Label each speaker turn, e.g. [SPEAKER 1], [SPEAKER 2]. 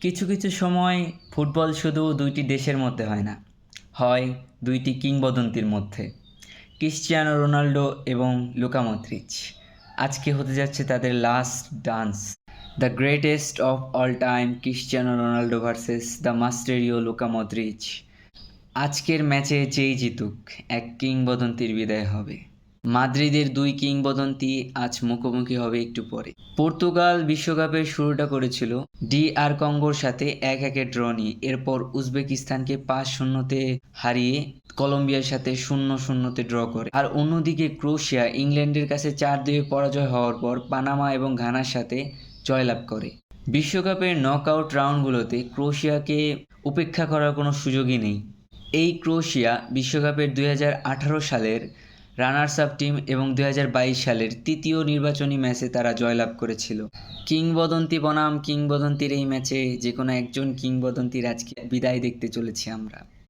[SPEAKER 1] কিছু কিছু সময় ফুটবল শুধু দুইটি দেশের মধ্যে হয় না, হয় দুইটি কিংবদন্তির মধ্যে। ক্রিশ্চিয়ানো রোনাল্ডো এবং লুকা মদ্রিচ আজকে হতে যাচ্ছে তাদের last dance. The greatest of all time Cristiano Ronaldo versus the maestro Luka Modric. আজকের ম্যাচে যেই জিতুক এক কিংবদন্তির বিদায় হবে। মাদ্রিদের দুই কিংবদন্তি আজ মুখোমুখি হবে একটু পরে। পর্তুগাল বিশ্বকাপের শুরুটা করেছিল DR কঙ্গোর সাথে 1-1 ড্র নিয়ে, এরপর উজবেকিস্তানকে 5-0 হারিয়ে কলম্বিয়ার সাথে 0-0 ড্র করে। আর অন্যদিকে ক্রোয়েশিয়া ইংল্যান্ডের কাছে 4-2 পরাজয় হওয়ার পর পানামা এবং ঘানার সাথে জয়লাভ করে। বিশ্বকাপের নকআউট রাউন্ডগুলোতে ক্রোয়েশিয়াকে উপেক্ষা করার কোনো সুযোগই নেই। এই ক্রোয়েশিয়া বিশ্বকাপের 2018 সালের রানার্স আপ টিম এবং 2022 সালের তৃতীয় নির্বাচনী ম্যাচে তারা জয়লাভ করেছিল। কিংবদন্তি বনাম কিংবদন্তির এই ম্যাচে যে কোনো একজন কিংবদন্তির আজকে বিদায় দেখতে চলেছি আমরা।